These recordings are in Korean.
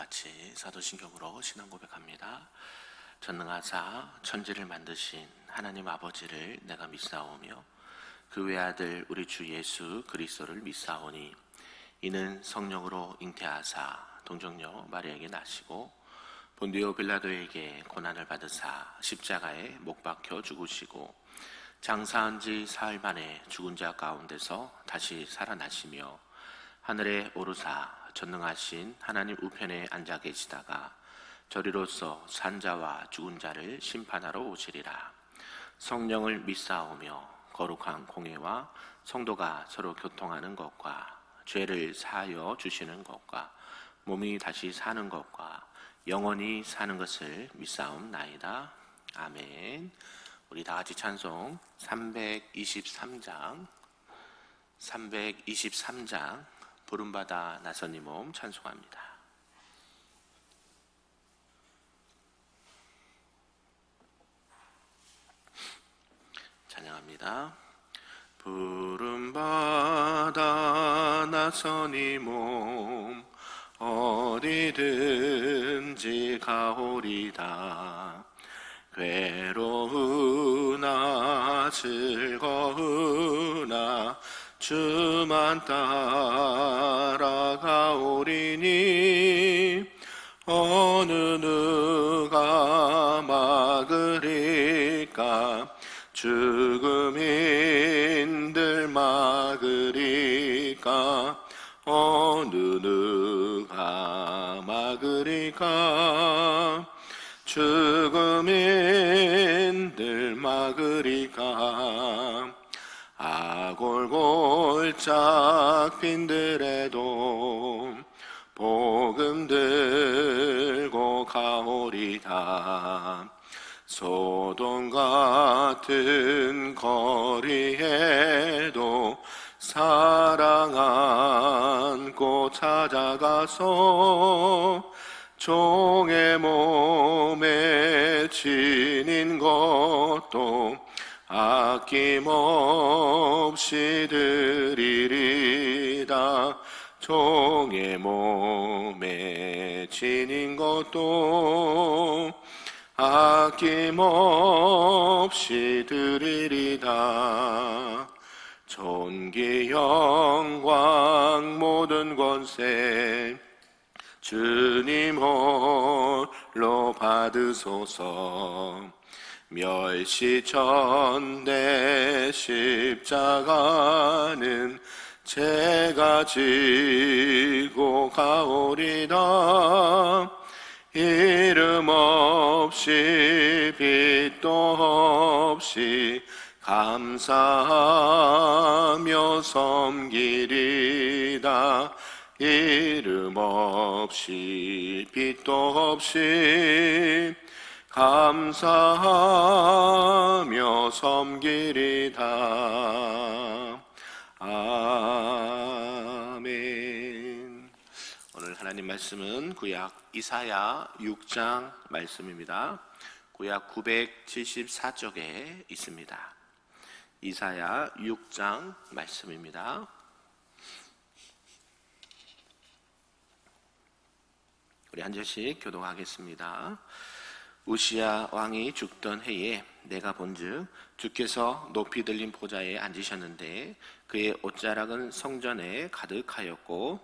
같이 사도신경으로 신앙 고백합니다. 전능하사 천지를 만드신 하나님 아버지를 내가 믿사오며 그 외아들 우리 주 예수 그리스도를 믿사오니 이는 성령으로 잉태하사 동정녀 마리아에게 나시고 본디오 빌라도에게 고난을 받으사 십자가에 못 박혀 죽으시고 장사한 지 사흘 만에 죽은 자 가운데서 다시 살아나시며 하늘에 오르사 전능하신 하나님 우편에 앉아 계시다가 저리로서 산자와 죽은 자를 심판하러 오시리라. 성령을 믿사오며 거룩한 공예와 성도가 서로 교통하는 것과 죄를 사하여 주시는 것과 몸이 다시 사는 것과 영원히 사는 것을 믿사옵나이다. 아멘. 우리 다 같이 찬송 323장 부름받아 나선 이 몸 찬송합니다. 찬양합니다. 부름받아 나선 이 몸 어디든지 가오리다. 괴로우나 즐거우나 주만 따라가오리니 어느 누가 막으리까. 죽음인들 막으리까. 어느 누가 막으리까. 죽음인들 막으리까. 아골골짝 빈들에도 복음 들고 가오리다. 소돔 같은 거리에도 사랑 안고 찾아가서 종의 몸에 지닌 것도 아낌없이 드리리다. 종의 몸에 지닌 것도 아낌없이 드리리다. 존귀 영광 모든 권세 주님 홀로 받으소서. 멸시천대 십자가는 제가 지고 가오리다. 이름 없이 빛도 없이 감사하며 섬기리다. 이름 없이 빛도 없이 감사하며 섬기리다. 아멘. 오늘 하나님 말씀은 구약 이사야 6장 말씀입니다. 구약 974쪽에 있습니다. 이사야 6장 말씀입니다. 우리 한 절씩 교독하겠습니다. 우시야 왕이 죽던 해에 내가 본즉 주께서 높이 들린 보좌에 앉으셨는데 그의 옷자락은 성전에 가득하였고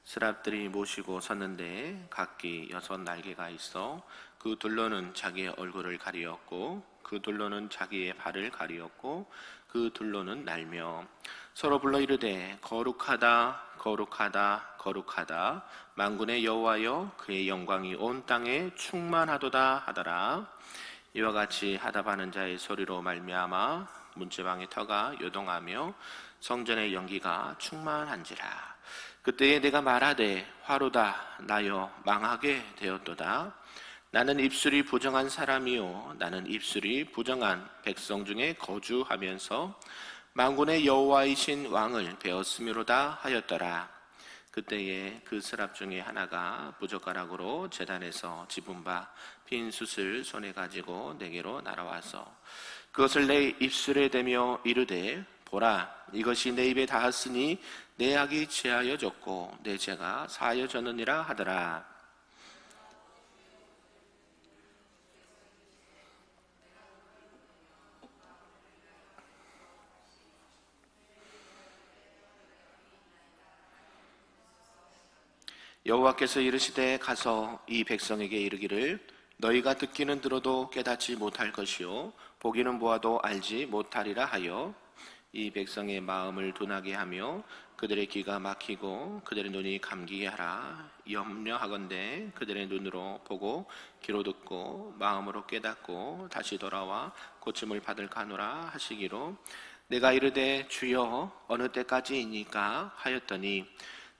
스랍들이 모시고 섰는데 각기 6 날개가 있어 그 둘로는 자기의 얼굴을 가리었고 그 둘로는 자기의 발을 가리었고 그 둘로는 날며 서로 불러 이르되 거룩하다 거룩하다 거룩하다 만군의 여호와여 그의 영광이 온 땅에 충만하도다 하더라. 이와 같이 하답하는 자의 소리로 말미암아 문지방의 터가 요동하며 성전의 연기가 충만한지라. 그때에 내가 말하되 화로다 나여 망하게 되었도다. 나는 입술이 부정한 사람이요 나는 입술이 부정한 백성 중에 거주하면서 만군의 여호와이신 왕을 배웠음이로다 하였더라. 그때에 그 스랍 중에 하나가 부젓가락으로 제단에서 집은 바 핀 숯을 손에 가지고 내게로 날아와서 그것을 내 입술에 대며 이르되 보라 이것이 내 입에 닿았으니 내 악이 제하여졌고 내 죄가 사하여졌느니라 하더라. 여호와께서 이르시되 가서 이 백성에게 이르기를 너희가 듣기는 들어도 깨닫지 못할 것이요 보기는 보아도 알지 못하리라 하여 이 백성의 마음을 둔하게 하며 그들의 귀가 막히고 그들의 눈이 감기게 하라. 염려하건대 그들의 눈으로 보고 귀로 듣고 마음으로 깨닫고 다시 돌아와 고침을 받을 가노라 하시기로 내가 이르되 주여 어느 때까지이니까 하였더니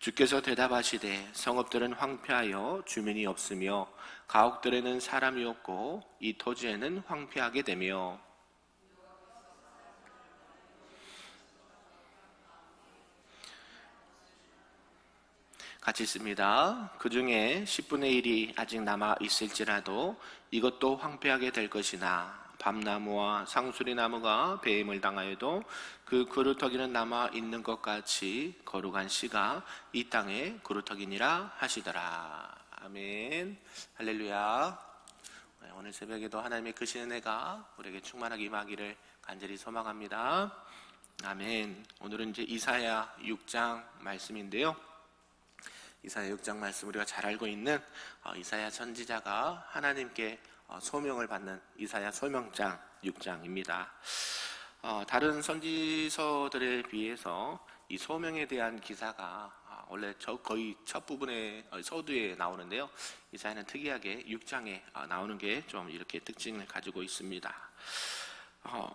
주께서 대답하시되 성읍들은 황폐하여 주민이 없으며 가옥들에는 사람이 없고 이 토지에는 황폐하게 되며 같이 있습니다. 그 중에 10분의 1이 아직 남아 있을지라도 이것도 황폐하게 될 것이나 밤나무와 상수리 나무가 배임을 당하여도 그 그루터기는 남아 있는 것 같이 거룩한 씨가 이 땅에 그루터기니라 하시더라. 아멘. 할렐루야. 오늘 새벽에도 하나님의 크신 은혜가 우리에게 충만하게 임하기를 간절히 소망합니다. 아멘. 오늘은 이제 이사야 6장 말씀인데요. 이사야 6장 말씀 우리가 잘 알고 있는 이사야 선지자가 하나님께 소명을 받는 이사야 소명장 6장입니다. 다른 선지서들에 비해서 이 소명에 대한 기사가 원래 거의 첫 부분의 서두에 나오는데요. 이사야는 특이하게 6장에 나오는 게 좀 이렇게 특징을 가지고 있습니다.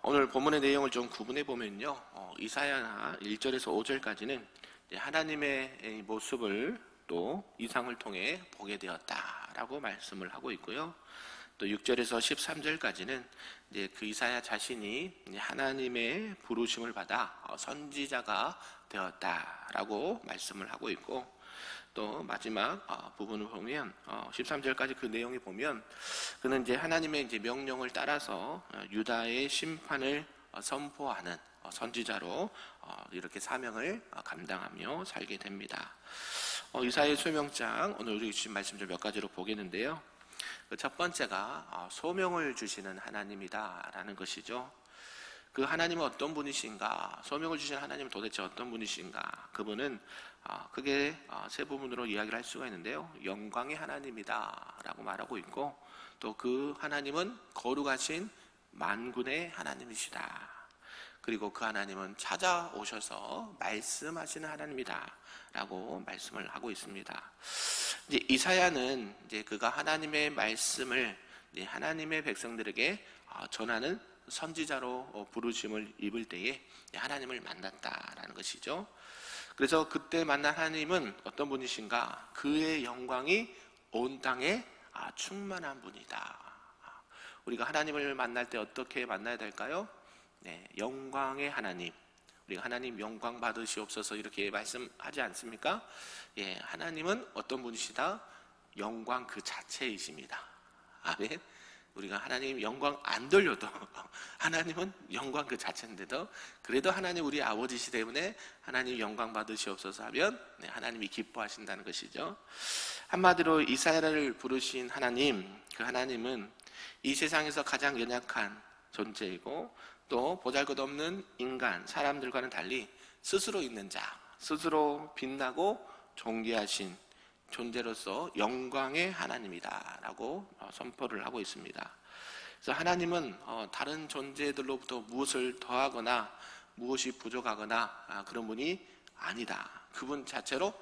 오늘 본문의 내용을 좀 구분해 보면요. 이사야 1절에서 5절까지는 하나님의 모습을 또 이상을 통해 보게 되었다라고 말씀을 하고 있고요. 또 6절에서 13절까지는 이제 그 이사야 자신이 하나님의 부르심을 받아 선지자가 되었다라고 말씀을 하고 있고, 또 마지막 부분을 보면 13절까지 그 내용이 보면 그는 이제 하나님의 이제 명령을 따라서 유다의 심판을 선포하는 선지자로 이렇게 사명을 감당하며 살게 됩니다. 이사야의 소명장 오늘 우리 주신 말씀 좀 몇 가지로 보겠는데요. 첫 번째가 소명을 주시는 하나님이다라는 것이죠. 그 하나님은 어떤 분이신가? 소명을 주신 하나님은 도대체 어떤 분이신가? 그분은 크게 세 부분으로 이야기를 할 수가 있는데요. 영광의 하나님이다라고 말하고 있고, 또 그 하나님은 거룩하신 만군의 하나님이시다. 그리고 그 하나님은 찾아오셔서 말씀하시는 하나님이다 라고 말씀을 하고 있습니다. 이제 이사야는 이제 그가 하나님의 말씀을 하나님의 백성들에게 전하는 선지자로 부르심을 입을 때에 하나님을 만났다라는 것이죠. 그래서 그때 만난 하나님은 어떤 분이신가? 그의 영광이 온 땅에 충만한 분이다. 우리가 하나님을 만날 때 어떻게 만나야 될까요? 영광의 하나님, 우리가 하나님 영광 받으시옵소서 이렇게 말씀하지 않습니까? 하나님은 어떤 분이시다? 영광 그 자체이십니다. 아멘. 우리가 하나님 영광 안 돌려도 하나님은 영광 그 자체인데도 그래도 하나님 우리 아버지시 때문에 하나님 영광 받으시옵소서 하면 하나님이 기뻐하신다는 것이죠. 한마디로 이사야를 부르신 하나님, 그 하나님은 이 세상에서 가장 연약한 존재이고 또 보잘것없는 인간, 사람들과는 달리 스스로 있는 자, 스스로 빛나고 존귀하신 존재로서 영광의 하나님이다 라고 선포를 하고 있습니다. 그래서 하나님은 다른 존재들로부터 무엇을 더하거나 무엇이 부족하거나 그런 분이 아니다. 그분 자체로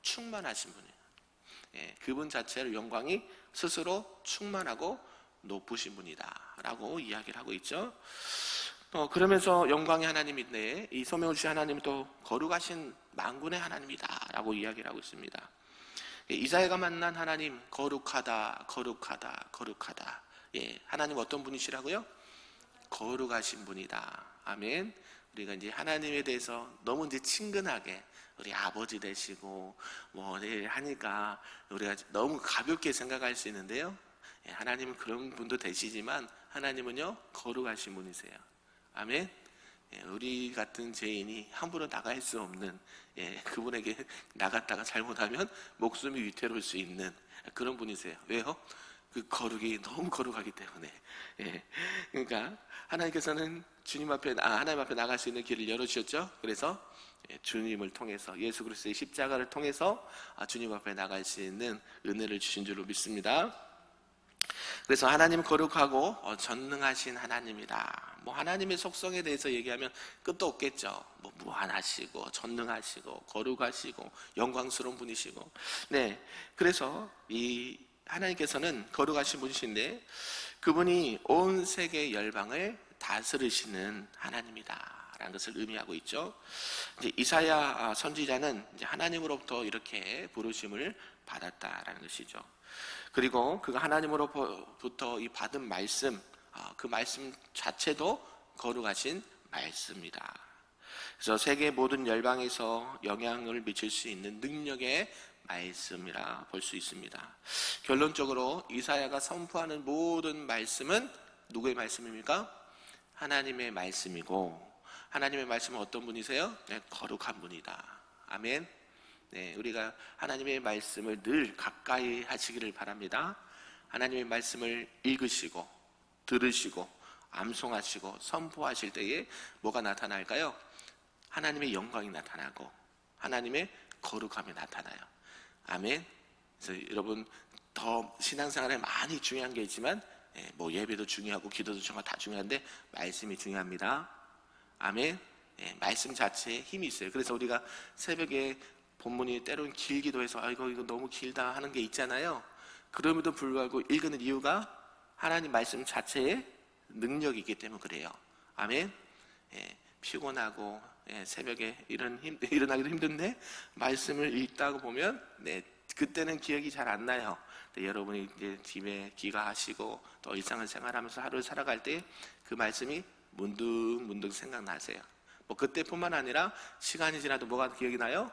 충만하신 분이에요. 그분 자체로 영광이 스스로 충만하고 높으신 분이다 라고 이야기를 하고 있죠. 그러면서 영광의 하나님인데 이 소명을 주신 하나님은 또 거룩하신 만군의 하나님이다 라고 이야기를 하고 있습니다. 이사야가 만난 하나님, 거룩하다, 거룩하다, 거룩하다. 하나님 어떤 분이시라고요? 거룩하신 분이다. 아멘. 우리가 이제 하나님에 대해서 너무 이제 친근하게 우리 아버지 되시고 뭐 하니까 우리가 너무 가볍게 생각할 수 있는데요. 하나님은 그런 분도 되시지만 하나님은요 거룩하신 분이세요. 아멘. 우리 같은 죄인이 함부로 나갈 수 없는 그분에게 나갔다가 잘못하면 목숨이 위태로울 수 있는 그런 분이세요. 왜요? 그 거룩이 너무 거룩하기 때문에. 예. 그러니까 하나님께서는 하나님 앞에 나갈 수 있는 길을 열어주셨죠. 그래서 주님을 통해서, 예수 그리스도의 십자가를 통해서 주님 앞에 나갈 수 있는 은혜를 주신 줄로 믿습니다. 그래서 하나님은 거룩하고 전능하신 하나님이다. 뭐 하나님의 속성에 대해서 얘기하면 끝도 없겠죠. 뭐 무한하시고 전능하시고 거룩하시고 영광스러운 분이시고. 네, 그래서 이 하나님께서는 거룩하신 분이신데 그분이 온 세계 열방을 다스리시는 하나님이다 라는 것을 의미하고 있죠. 이제 이사야 선지자는 이제 하나님으로부터 이렇게 부르심을 받았다라는 것이죠. 그리고 그가 하나님으로부터 이 받은 말씀, 그 말씀 자체도 거룩하신 말씀이다. 그래서 세계 모든 열방에서 영향을 미칠 수 있는 능력의 말씀이라 볼 수 있습니다. 결론적으로 이사야가 선포하는 모든 말씀은 누구의 말씀입니까? 하나님의 말씀이고, 하나님의 말씀은 어떤 분이세요? 네, 거룩한 분이다. 아멘. 네, 우리가 하나님의 말씀을 늘 가까이 하시기를 바랍니다. 하나님의 말씀을 읽으시고 들으시고 암송하시고 선포하실 때에 뭐가 나타날까요? 하나님의 영광이 나타나고 하나님의 거룩함이 나타나요. 아멘. 그래서 여러분, 더 신앙생활에 많이 중요한 게 있지만 뭐 예배도 중요하고 기도도 중요하고 다 중요한데 말씀이 중요합니다. 아멘. 말씀 자체에 힘이 있어요. 그래서 우리가 새벽에 본문이 때로는 길기도 해서 이거 너무 길다 하는 게 있잖아요. 그럼에도 불구하고 읽는 이유가 하나님 말씀 자체에 능력이 있기 때문에 그래요. 아멘. 피곤하고 새벽에 일어나기도 힘든데 말씀을 읽다가 보면 그때는 기억이 잘 안 나요. 여러분이 이제 집에 귀가하시고 또 일상을 생활하면서 하루를 살아갈 때 그 말씀이 문득문득 생각나세요. 뭐 그때뿐만 아니라 시간이 지나도 뭐가 기억이 나요?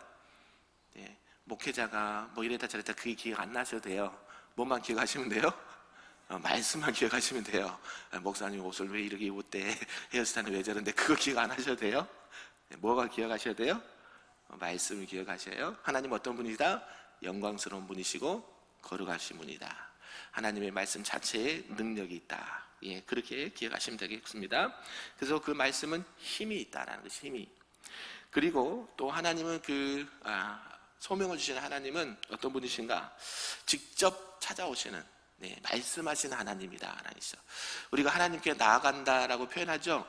목회자가 뭐 이랬다 저랬다 그게 기억 안 나셔도 돼요. 뭐만 기억하시면 돼요? 말씀만 기억하시면 돼요. 목사님 옷을 왜 이렇게 입었대, 헤어스타일은 왜 저런데, 그거 기억 안 하셔도 돼요. 뭐가 기억하셔야 돼요? 말씀을 기억하셔요. 하나님 어떤 분이다? 영광스러운 분이시고 거룩하신 분이다. 하나님의 말씀 자체에 능력이 있다. 그렇게 기억하시면 되겠습니다. 그래서 그 말씀은 힘이 있다라는 것이 힘이. 그리고 또 하나님은 소명을 주시는 하나님은 어떤 분이신가? 직접 찾아오시는, 말씀하시는 하나님이다. 하나님이죠. 우리가 하나님께 나아간다라고 표현하죠.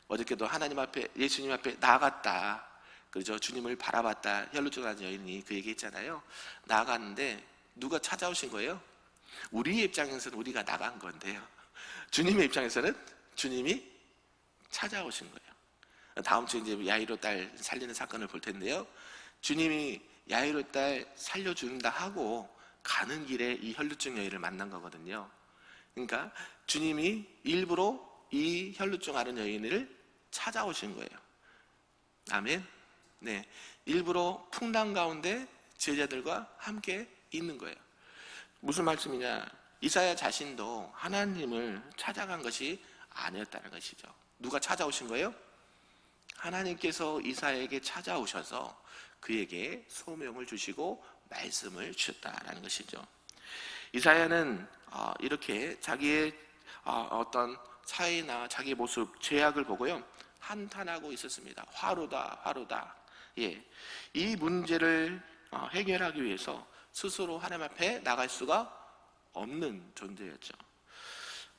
어저께도 하나님 앞에, 예수님 앞에 나아갔다. 그죠? 주님을 바라봤다. 혈루증한 여인이 그 얘기했잖아요. 나아갔는데 누가 찾아오신 거예요? 우리의 입장에서는 우리가 나간 건데요. 주님의 입장에서는 주님이 찾아오신 거예요. 다음 주에 이제 야이로 딸 살리는 사건을 볼 텐데요. 주님이 야이로 딸 살려준다 하고 가는 길에 이 혈루증 여인을 만난 거거든요. 그러니까 주님이 일부러 이 혈루증 앓은 여인을 찾아오신 거예요. 아멘. 일부러 풍랑 가운데 제자들과 함께 있는 거예요. 무슨 말씀이냐? 이사야 자신도 하나님을 찾아간 것이 아니었다는 것이죠. 누가 찾아오신 거예요? 하나님께서 이사야에게 찾아오셔서 그에게 소명을 주시고 말씀을 주셨다라는 것이죠. 이사야는 이렇게 자기의 어떤 사회나 자기의 모습, 죄악을 보고요 한탄하고 있었습니다. 화로다. 이 문제를 해결하기 위해서 스스로 하나님 앞에 나갈 수가 없는 존재였죠.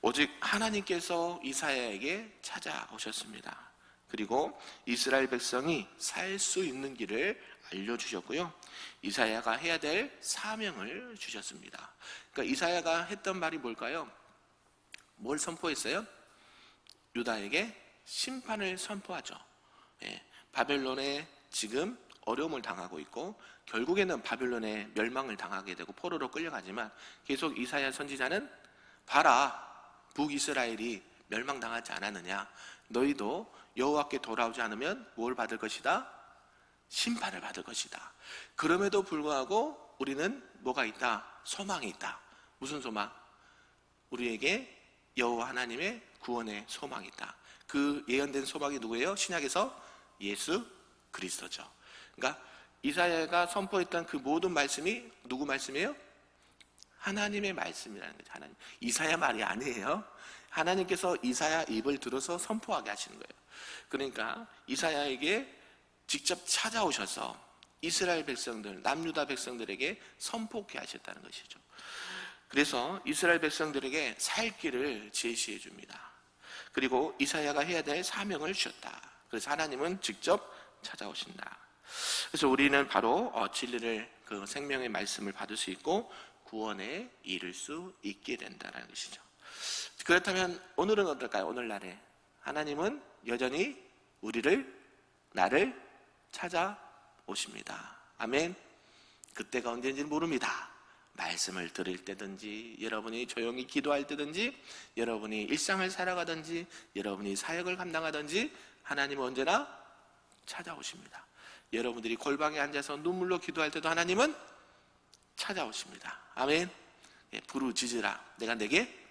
오직 하나님께서 이사야에게 찾아오셨습니다. 그리고 이스라엘 백성이 살 수 있는 길을 알려주셨고요, 이사야가 해야 될 사명을 주셨습니다. 그러니까 이사야가 했던 말이 뭘까요? 뭘 선포했어요? 유다에게 심판을 선포하죠. 바벨론에 지금 어려움을 당하고 있고 결국에는 바벨론에 멸망을 당하게 되고 포로로 끌려가지만 계속 이사야 선지자는 봐라, 북이스라엘이 멸망당하지 않았느냐, 너희도 여호와께 돌아오지 않으면 뭘 받을 것이다? 심판을 받을 것이다. 그럼에도 불구하고 우리는 뭐가 있다? 소망이 있다. 무슨 소망? 우리에게 여호와 하나님의 구원의 소망이 있다. 그 예언된 소망이 누구예요? 신약에서 예수 그리스도죠. 그러니까 이사야가 선포했던 그 모든 말씀이 누구 말씀이에요? 하나님의 말씀이라는 거죠. 하나님. 이사야 말이 아니에요. 하나님께서 이사야 입을 들어서 선포하게 하시는 거예요. 그러니까 이사야에게 직접 찾아오셔서 이스라엘 백성들, 남유다 백성들에게 선포케 하셨다는 것이죠. 그래서 이스라엘 백성들에게 살 길을 제시해 줍니다. 그리고 이사야가 해야 될 사명을 주셨다. 그래서 하나님은 직접 찾아오신다. 그래서 우리는 바로 진리를, 그 생명의 말씀을 받을 수 있고 구원에 이를 수 있게 된다는 것이죠. 그렇다면 오늘은 어떨까요? 오늘날에 하나님은 여전히 나를 찾아오십니다. 아멘. 그때가 언제인지는 모릅니다. 말씀을 들을 때든지, 여러분이 조용히 기도할 때든지, 여러분이 일상을 살아가든지, 여러분이 사역을 감당하든지 하나님은 언제나 찾아오십니다. 여러분들이 골방에 앉아서 눈물로 기도할 때도 하나님은 찾아오십니다. 아멘. 부르짖으라 내가 내게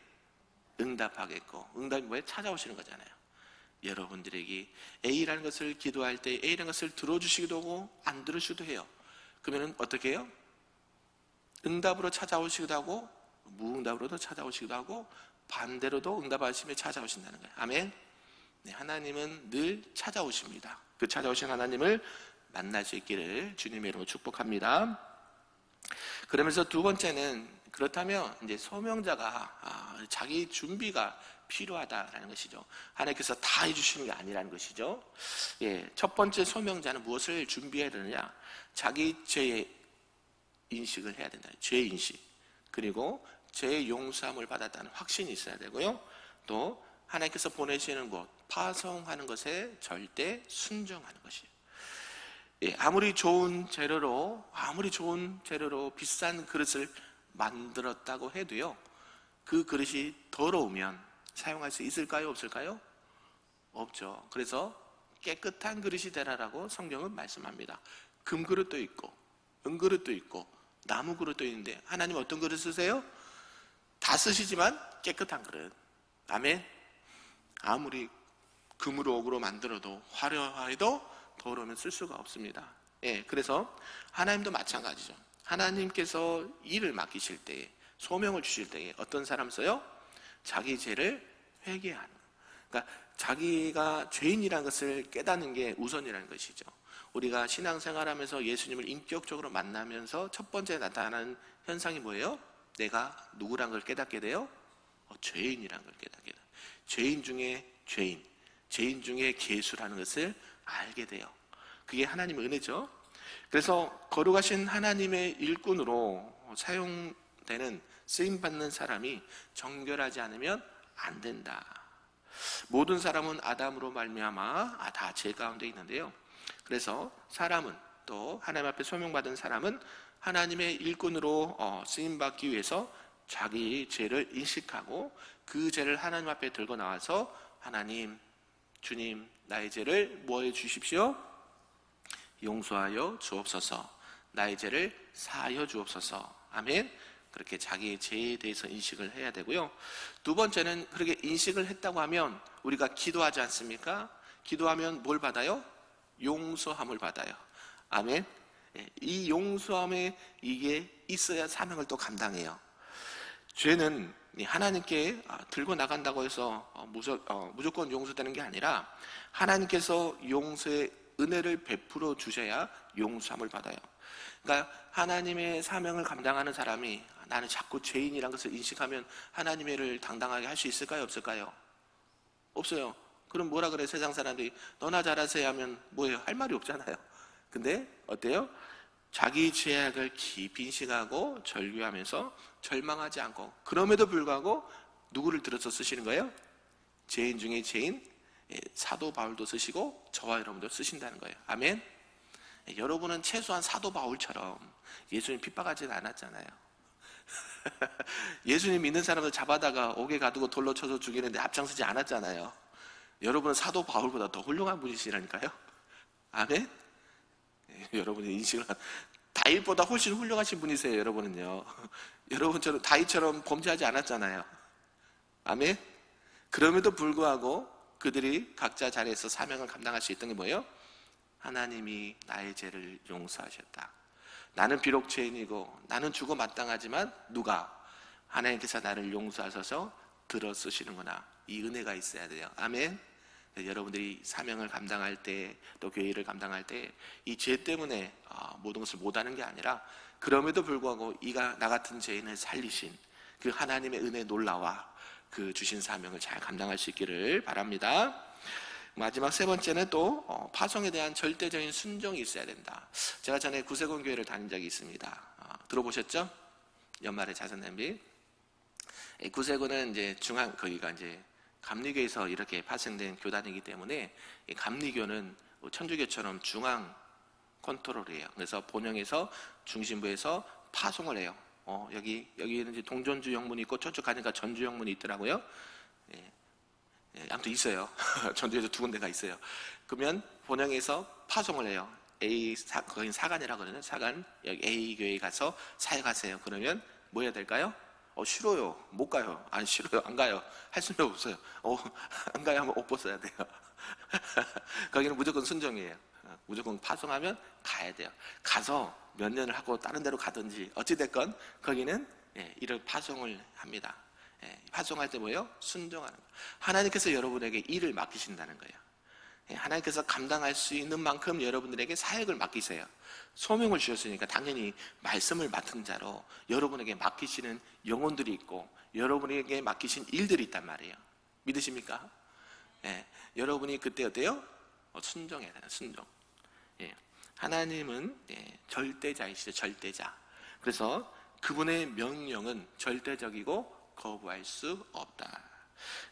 응답하겠고, 응답이 뭐예요? 찾아오시는 거잖아요. 여러분들에게 A라는 것을 기도할 때 A라는 것을 들어주시기도 하고 안 들으시기도 해요. 그러면 어떻게 해요? 응답으로 찾아오시기도 하고 무응답으로도 찾아오시기도 하고 반대로도 응답하시며 찾아오신다는 거예요. 아멘. 네, 하나님은 늘 찾아오십니다. 그 찾아오신 하나님을 만날 수 있기를 주님의 이름으로 축복합니다. 그러면서 두 번째는, 그렇다면 이제 소명자가 자기 준비가 필요하다라는 것이죠. 하나님께서 다 해주시는 게 아니라는 것이죠. 첫 번째 소명자는 무엇을 준비해야 되느냐? 자기 죄의 인식을 해야 된다. 죄 인식. 그리고 죄의 용서함을 받았다는 확신이 있어야 되고요. 또 하나님께서 보내시는 곳, 파송하는 것에 절대 순종하는 것이에요. 아무리 좋은 재료로 비싼 그릇을 만들었다고 해도요, 그 그릇이 더러우면 사용할 수 있을까요? 없을까요? 없죠. 그래서 깨끗한 그릇이 되라라고 성경은 말씀합니다. 금그릇도 있고 은그릇도 있고 나무 그릇도 있는데 하나님 어떤 그릇 쓰세요? 다 쓰시지만 깨끗한 그릇. 아멘. 아무리 금으로 옥으로 만들어도 화려해도 더러우면 쓸 수가 없습니다. 그래서 하나님도 마찬가지죠. 하나님께서 일을 맡기실 때에, 소명을 주실 때에 어떤 사람 써요? 자기 죄를 회개하는. 그러니까 자기가 죄인이라는 것을 깨닫는 게 우선이라는 것이죠. 우리가 신앙생활하면서 예수님을 인격적으로 만나면서 첫 번째 나타나는 현상이 뭐예요? 내가 누구란 걸 깨닫게 돼요? 죄인이란 걸 깨닫게 돼요. 죄인 중에 괴수라는 것을 알게 돼요. 그게 하나님의 은혜죠. 그래서 거룩하신 하나님의 일꾼으로 사용되는, 쓰임받는 사람이 정결하지 않으면 안 된다. 모든 사람은 아담으로 말미암아 다 죄 가운데 있는데요. 그래서 사람은, 또 하나님 앞에 소명받은 사람은 하나님의 일꾼으로 쓰임받기 위해서 자기 죄를 인식하고 그 죄를 하나님 앞에 들고 나와서 하나님, 주님, 나의 죄를 뭐해 주십시오? 용서하여 주옵소서. 나의 죄를 사하여 주옵소서. 아멘. 그렇게 자기의 죄에 대해서 인식을 해야 되고요. 두 번째는, 그렇게 인식을 했다고 하면 우리가 기도하지 않습니까? 기도하면 뭘 받아요? 용서함을 받아요. 아멘. 이 용서함에 이게 있어야 사명을 또 감당해요. 죄는 하나님께 들고 나간다고 해서 무조건 용서되는 게 아니라 하나님께서 용서의 은혜를 베풀어 주셔야 용서함을 받아요. 그러니까 하나님의 사명을 감당하는 사람이 나는 자꾸 죄인이라는 것을 인식하면 하나님의 일을 당당하게 할 수 있을까요? 없을까요? 없어요. 그럼 뭐라 그래? 세상 사람들이 너나 잘하세요 하면 뭐예요? 할 말이 없잖아요. 근데 어때요? 자기 죄악을 깊이 인식하고 절규하면서 절망하지 않고, 그럼에도 불구하고 누구를 들어서 쓰시는 거예요? 죄인 중에 죄인, 사도 바울도 쓰시고 저와 여러분도 쓰신다는 거예요. 아멘. 여러분은 최소한 사도 바울처럼 예수님 핍박하지는 않았잖아요. 예수님 믿는 사람들 잡아다가 옥에 가두고 돌로 쳐서 죽이는데 앞장서지 않았잖아요. 여러분은 사도 바울보다 더 훌륭한 분이시라니까요. 아멘. 여러분의 인식을 다윗보다 훨씬 훌륭하신 분이세요. 여러분은요. 여러분처럼 다윗처럼 범죄하지 않았잖아요. 아멘. 그럼에도 불구하고 그들이 각자 자리에서 사명을 감당할 수 있던 게 뭐예요? 하나님이 나의 죄를 용서하셨다. 나는 비록 죄인이고 나는 죽어 마땅하지만 누가? 하나님께서 나를 용서하셔서 들어 쓰시는구나. 이 은혜가 있어야 돼요. 아멘. 여러분들이 사명을 감당할 때, 또 교회를 감당할 때 이 죄 때문에 모든 것을 못하는 게 아니라, 그럼에도 불구하고 이가 나 같은 죄인을 살리신 그 하나님의 은혜 놀라와 그 주신 사명을 잘 감당할 수 있기를 바랍니다. 마지막 세 번째는 또 파송에 대한 절대적인 순종이 있어야 된다. 제가 전에 구세군 교회를 다닌 적이 있습니다. 들어보셨죠? 연말에 자선 냄비. 구세군은 이제 거기가 이제 감리교에서 이렇게 파생된 교단이기 때문에, 이 감리교는 천주교처럼 중앙 컨트롤이에요. 그래서 본영에서 중심부에서 파송을 해요. 여기는 이제 동전주 영문이 있고 저쪽 가니까 전주 영문이 있더라고요. 아무튼 있어요. 전주에서 두 군데가 있어요. 그러면 본영에서 파송을 해요. 거긴 사간이라고 그러는 사간, 여기 A 교회에 가서 사역하세요. 그러면 뭐 해야 될까요? 싫어요. 못 가요. 안 싫어요. 안 가요. 할 수는 없어요. 안 가요 하면 옷 벗어야 돼요. 거기는 무조건 순종이에요. 무조건 파송하면 가야 돼요. 가서 몇 년을 하고 다른 데로 가든지 어찌됐건 거기는 이를 파송을 합니다. 파송할 때 뭐예요? 순종하는 거예요. 하나님께서 여러분에게 일을 맡기신다는 거예요. 하나님께서 감당할 수 있는 만큼 여러분들에게 사역을 맡기세요. 소명을 주셨으니까 당연히 말씀을 맡은 자로 여러분에게 맡기시는 영혼들이 있고 여러분에게 맡기신 일들이 있단 말이에요. 믿으십니까? 여러분이 그때 어때요? 순종해야 돼요. 순종. 하나님은 절대자이시죠. 절대자. 그래서 그분의 명령은 절대적이고 거부할 수 없다.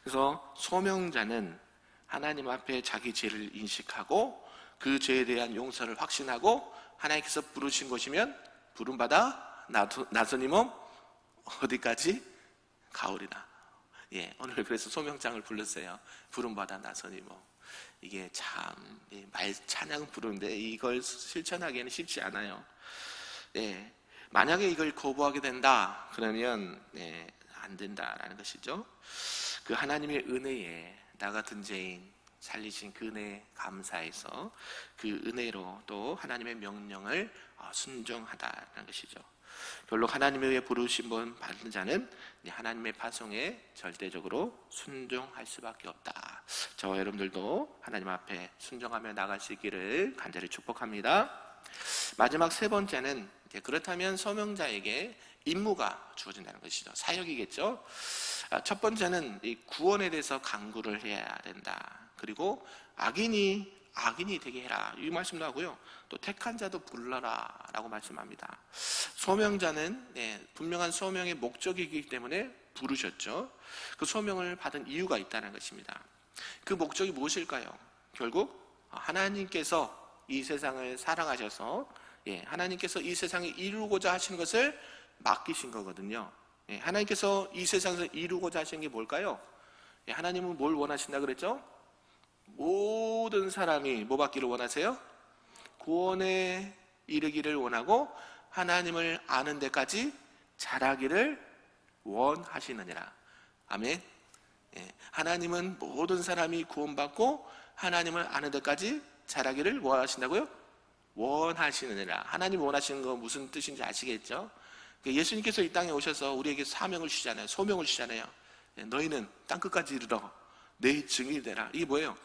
그래서 소명자는 하나님 앞에 자기 죄를 인식하고 그 죄에 대한 용서를 확신하고 하나님께서 부르신 것이면 부름받아 나서니 몸 어디까지? 가오리라. 오늘 그래서 소명장을 불렀어요. 부름받아 나서니 몸. 이게 참 말 찬양 부르는데 이걸 실천하기에는 쉽지 않아요. 만약에 이걸 거부하게 된다 그러면 안 된다라는 것이죠. 그 하나님의 은혜에 나 같은 죄인 살리신 그 은혜에 감사해서 그 은혜로 또 하나님의 명령을 순종하다라는 것이죠. 결국 하나님의 의해 부르신 분 받은 자는 하나님의 파송에 절대적으로 순종할 수밖에 없다. 저와 여러분들도 하나님 앞에 순종하며 나갈 수 있기를 간절히 축복합니다. 마지막 세 번째는 그렇다면 소명자에게 임무가 주어진다는 것이죠. 사역이겠죠. 첫 번째는 이 구원에 대해서 간구를 해야 된다. 그리고 악인이 되게 해라. 이 말씀도 하고요. 또 택한 자도 불러라 라고 말씀합니다. 소명자는 분명한 소명의 목적이기 때문에 부르셨죠. 그 소명을 받은 이유가 있다는 것입니다. 그 목적이 무엇일까요? 결국 하나님께서 이 세상을 사랑하셔서 하나님께서 이 세상에 이루고자 하시는 것을 맡기신 거거든요. 하나님께서 이 세상에서 이루고자 하시는 게 뭘까요? 하나님은 뭘 원하신다 그랬죠? 모든 사람이 뭐 받기를 원하세요? 구원에 이르기를 원하고 하나님을 아는 데까지 자라기를 원하시느니라. 아멘. 하나님은 모든 사람이 구원받고 하나님을 아는 데까지 자라기를 원하신다고요? 원하시느니라. 하나님 원하시는 거 무슨 뜻인지 아시겠죠? 예수님께서 이 땅에 오셔서 우리에게 사명을 주시잖아요. 소명을 주시잖아요. 너희는 땅끝까지 이르러 내 증인이 되라. 이게 뭐예요?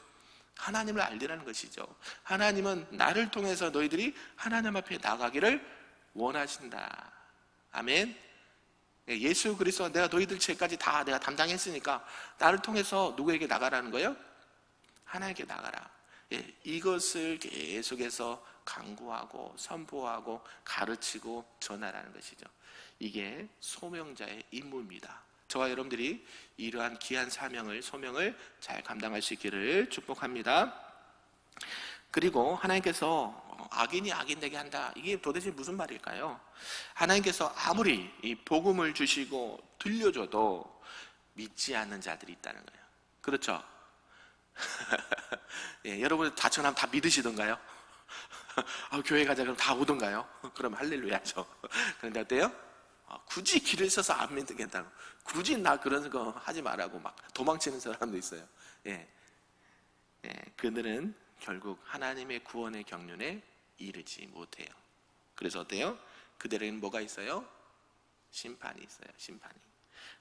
하나님을 알리라는 것이죠. 하나님은 나를 통해서 너희들이 하나님 앞에 나가기를 원하신다. 아멘. 예수 그리스도 내가 너희들 죄까지 다 내가 담당했으니까 나를 통해서 누구에게 나가라는 거예요? 하나님께 나가라. 이것을 계속해서 강구하고 선포하고 가르치고 전하라는 것이죠. 이게 소명자의 임무입니다. 저와 여러분들이 이러한 귀한 사명을, 소명을 잘 감당할 수 있기를 축복합니다. 그리고 하나님께서 악인이 악인 되게 한다. 이게 도대체 무슨 말일까요? 하나님께서 아무리 이 복음을 주시고 들려줘도 믿지 않는 자들이 있다는 거예요. 그렇죠? 여러분 다 전하면 다 믿으시던가요? 교회 가자 그럼 다 오던가요? 그럼 할렐루야죠. 그런데 어때요? 굳이 길을 써서 안 믿겠다고, 굳이 나 그런 거 하지 말라고 막 도망치는 사람도 있어요. 그들은 결국 하나님의 구원의 경륜에 이르지 못해요. 그래서 어때요? 그들에게는 뭐가 있어요? 심판이 있어요. 심판이.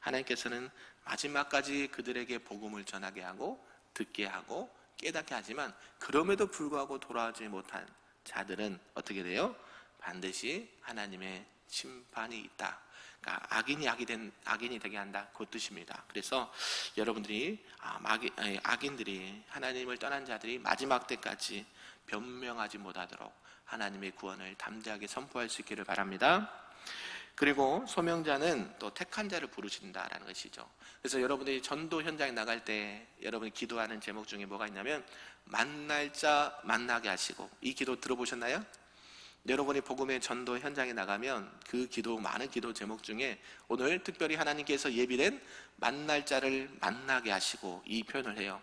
하나님께서는 마지막까지 그들에게 복음을 전하게 하고 듣게 하고 깨닫게 하지만 그럼에도 불구하고 돌아오지 못한 자들은 어떻게 돼요? 반드시 하나님의 심판이 있다. 그러니까 악인이 되게 한다. 그 뜻입니다. 그래서 여러분들이 악인들이 하나님을 떠난 자들이 마지막 때까지 변명하지 못하도록 하나님의 구원을 담대하게 선포할 수 있기를 바랍니다. 그리고 소명자는 또 택한 자를 부르신다라는 것이죠. 그래서 여러분들이 전도 현장에 나갈 때 여러분이 기도하는 제목 중에 뭐가 있냐면 만날 자 만나게 하시고, 이 기도 들어보셨나요? 여러분이 복음의 전도 현장에 나가면 그 기도, 많은 기도 제목 중에 오늘 특별히 하나님께서 예비된 만날 자를 만나게 하시고, 이 표현을 해요.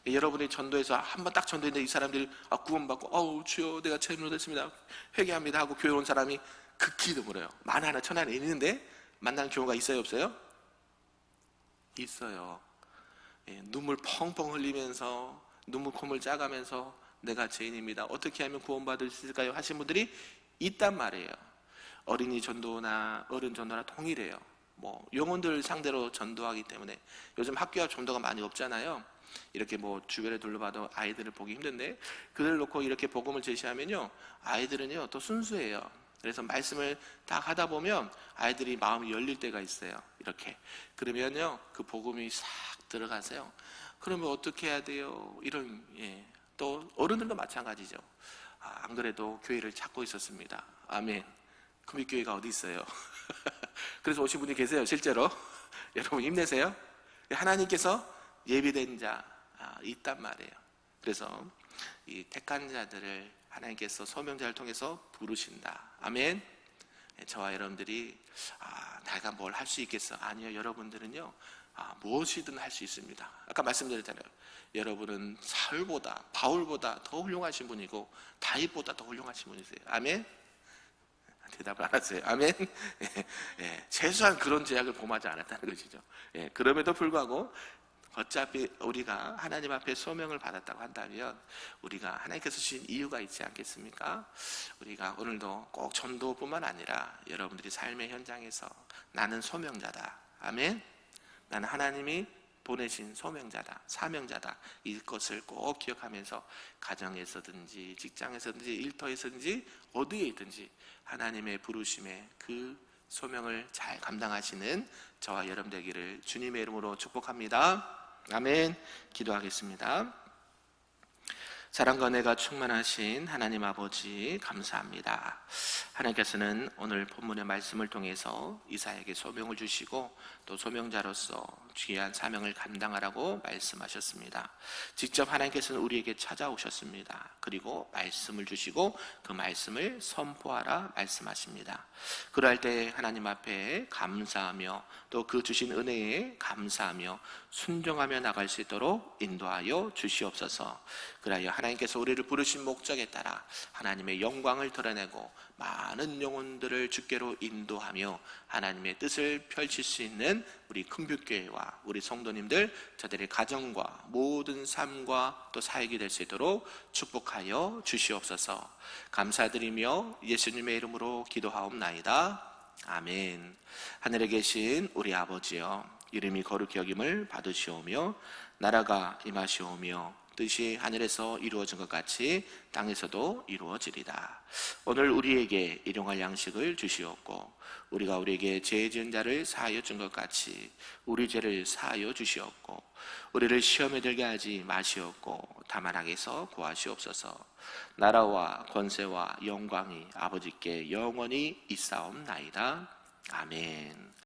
여러분이 전도에서 한번 딱 전도했는데 이 사람들이 구원받고 주여 내가 잘못했습니다 회개합니다 하고 교회 온 사람이 극히 드물어요. 만 하나 천 하나 있는데 만나는 경우가 있어요, 없어요? 있어요. 눈물 펑펑 흘리면서 눈물 콧물 짜가면서 내가 죄인입니다, 어떻게 하면 구원받을 수 있을까요? 하신 분들이 있단 말이에요. 어린이 전도나 어른 전도나 동일해요. 영혼들 상대로 전도하기 때문에 요즘 학교 앞 전도가 많이 없잖아요. 이렇게 주변에 둘러봐도 아이들을 보기 힘든데 그들 놓고 이렇게 복음을 제시하면요, 아이들은요 또 순수해요. 그래서 말씀을 딱 하다 보면 아이들이 마음이 열릴 때가 있어요. 이렇게 그러면요 그 복음이 싹 들어가세요. 그러면 어떻게 해야 돼요? 또 어른들도 마찬가지죠. 안 그래도 교회를 찾고 있었습니다. 아멘. 그럼 교회가 어디 있어요? 그래서 오신 분이 계세요, 실제로. 여러분 힘내세요. 하나님께서 예비된 자 있단 말이에요. 그래서 이 택한 자들을 하나님께서 소명자를 통해서 부르신다. 아멘. 저와 여러분들이 내가 뭘 할 수 있겠어? 아니요, 여러분들은요 무엇이든 할 수 있습니다. 아까 말씀드렸잖아요. 여러분은 사울보다, 바울보다 더 훌륭하신 분이고 다윗보다 더 훌륭하신 분이세요. 아멘. 대답을 안 하세요. 아멘. 최소한 그런 제약을 범하지 않았다는 것이죠. 그럼에도 불구하고 어차피 우리가 하나님 앞에 소명을 받았다고 한다면 우리가 하나님께서 주신 이유가 있지 않겠습니까? 우리가 오늘도 꼭 전도뿐만 아니라 여러분들이 삶의 현장에서 나는 소명자다. 아멘. 나는 하나님이 보내신 소명자다, 사명자다. 이것을 꼭 기억하면서 가정에서든지 직장에서든지 일터에서든지 어디에 있든지 하나님의 부르심에 그 소명을 잘 감당하시는 저와 여러분 되기를 주님의 이름으로 축복합니다. 아멘. 기도하겠습니다. 사랑과 은혜가 충만하신 하나님 아버지 감사합니다. 하나님께서는 오늘 본문의 말씀을 통해서 이사야에게 소명을 주시고 또 소명자로서 귀한 사명을 감당하라고 말씀하셨습니다. 직접 하나님께서는 우리에게 찾아오셨습니다. 그리고 말씀을 주시고 그 말씀을 선포하라 말씀하십니다. 그럴 때 하나님 앞에 감사하며 또 그 주신 은혜에 감사하며 순종하며 나갈 수 있도록 인도하여 주시옵소서. 그리하여 하나님께서 우리를 부르신 목적에 따라 하나님의 영광을 드러내고 많은 영혼들을 주께로 인도하며 하나님의 뜻을 펼칠 수 있는 우리 큰빛교회와 우리 성도님들, 저들의 가정과 모든 삶과 또 사역이 될 수 있도록 축복하여 주시옵소서. 감사드리며 예수님의 이름으로 기도하옵나이다. 아멘. 하늘에 계신 우리 아버지여, 이름이 거룩히 여김을 받으시오며 나라가 임하시오며 뜻이 하늘에서 이루어진 것 같이 땅에서도 이루어지리다. 오늘 우리에게 일용할 양식을 주시옵고 우리가 우리에게 죄 지은 자를 사하여 준 것 같이 우리 죄를 사하여 주시옵고 우리를 시험에 들게 하지 마시옵고 다만 악에서 구하시옵소서. 나라와 권세와 영광이 아버지께 영원히 있사옵나이다. 아멘.